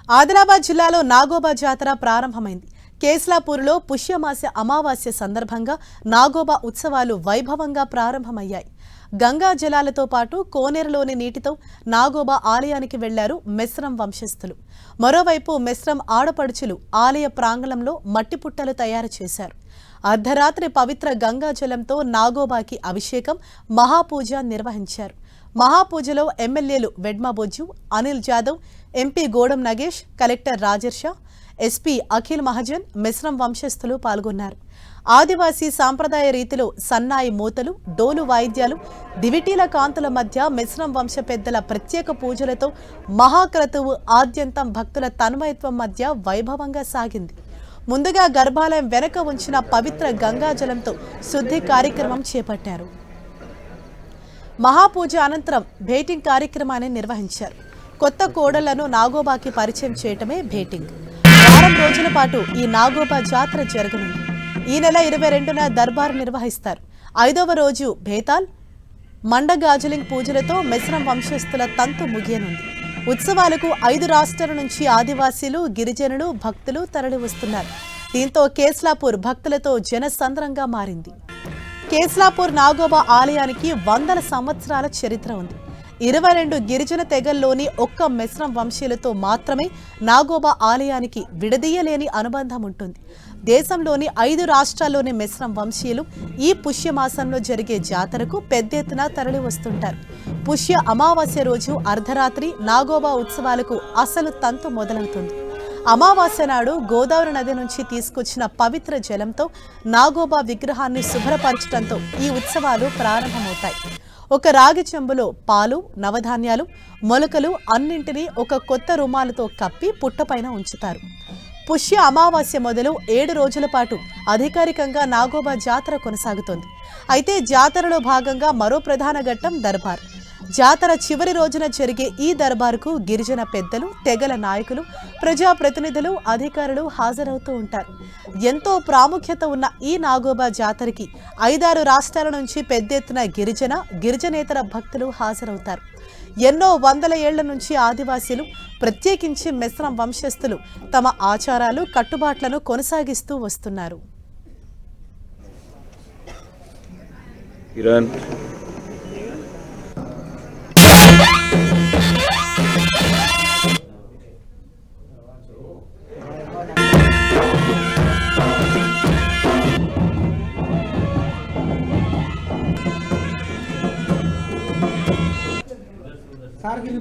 ఆదిలాబాద్ జిల్లాలో నాగోబా జాతర ప్రారంభమైంది. కేస్లాపూర్లో పుష్యమాస అమావాస్య సందర్భంగా నాగోబా ఉత్సవాలు వైభవంగా ప్రారంభమయ్యాయి. గంగా జలాలతో పాటు కోనేరులోని నీటితో నాగోబా ఆలయానికి వెళ్లారు మెస్రం వంశస్థులు. మరోవైపు మెస్రం ఆడపడుచులు ఆలయ ప్రాంగణంలో మట్టి పుట్టలు తయారు చేశారు. అర్ధరాత్రి పవిత్ర గంగా జలంతో నాగోబాకి అభిషేకం, మహాపూజ నిర్వహించారు. మహాపూజలో ఎమ్మెల్యేలు వెడ్మబొజ్జు, అనిల్ జాదవ్, ఎంపీ గోడం నగేష్, కలెక్టర్ రాజర్షా, ఎస్పీ అఖిల్ మహాజన్, మెస్రం వంశస్థులు పాల్గొన్నారు. ఆదివాసీ సాంప్రదాయ రీతిలో సన్నాయి మూతలు, డోలు వాయిద్యాలు, దివిటీల కాంతుల మధ్య మెస్రం వంశ పెద్దల ప్రత్యేక పూజలతో మహాక్రతువు ఆద్యంతం భక్తుల తన్మయత్వం మధ్య వైభవంగా సాగింది. ముందుగా గర్భాలయం వెనక ఉంచిన పవిత్ర గంగాజలంతో శుద్ధి కార్యక్రమం చేపట్టారు. మహాపూజ అనంతరం భేటింగ్ కార్యక్రమాన్ని నిర్వహించారు. కొత్త కోడళ్లను నాగోబాకి పరిచయం చేయటమే భేటింగ్. వారం రోజుల పాటు ఈ నాగోబా జాతర జరగనుంది. ఈ నెల 22న దర్బార్ నిర్వహిస్తారు. 5వ రోజు భేతాల్, మండగాజలింగ్ పూజలతో మెస్రం వంశస్థుల తంతు ముగియనుంది. ఉత్సవాలకు 5 రాష్ట్రాల నుంచి ఆదివాసీలు, గిరిజనులు, భక్తులు తరలి వస్తున్నారు. దీంతో కేస్లాపూర్ భక్తులతో జనసంద్రంగా మారింది. కేస్లాపూర్ నాగోబా ఆలయానికి వందల సంవత్సరాల చరిత్ర ఉంది. 22 గిరిజన తెగల్లోని ఒక్క మెస్రం వంశీయులతో మాత్రమే నాగోబా ఆలయానికి విడదీయలేని అనుబంధం ఉంటుంది. దేశంలోని 5 రాష్ట్రాల్లోని మెస్రం వంశీయులు ఈ పుష్యమాసంలో జరిగే జాతరకు పెద్ద ఎత్తున తరలి వస్తుంటారు. పుష్య అమావాస్య రోజు అర్ధరాత్రి నాగోబా ఉత్సవాలకు అసలు తంతు మొదలవుతుంది. అమావాస్య నాడు గోదావరి నది నుంచి తీసుకొచ్చిన పవిత్ర జలంతో నాగోబా విగ్రహాన్ని శుభ్రపరచడంతో ఈ ఉత్సవాలు ప్రారంభమవుతాయి. ఒక రాగి చెంబులో పాలు, నవధాన్యాలు, మొలకలు అన్నింటినీ ఒక కొత్త రుమాలతో కప్పి పుట్టపైన ఉంచుతారు. పుష్య అమావాస్య మొదలు 7 రోజుల పాటు అధికారికంగా నాగోబా జాతర కొనసాగుతోంది. అయితే జాతరలో భాగంగా మరో ప్రధాన ఘట్టం దర్బార్. జాతర చివరి రోజున జరిగే ఈ దర్బారుకు గిరిజన పెద్దలు, తెగల నాయకులు, ప్రజాప్రతినిధులు, అధికారులు హాజరవుతూ ఉంటారు. ఎంతో ప్రాముఖ్యత ఉన్న ఈ నాగోబా జాతరకి 5-6 రాష్ట్రాల నుంచి పెద్ద ఎత్తున గిరిజనేతర భక్తులు హాజరవుతారు. ఎన్నో వందల ఏళ్ల నుంచి ఆదివాసీలు, ప్రత్యేకించి మెస్రం వంశస్థులు తమ ఆచారాలు, కట్టుబాట్లను కొనసాగిస్తూ వస్తున్నారు. सार के भी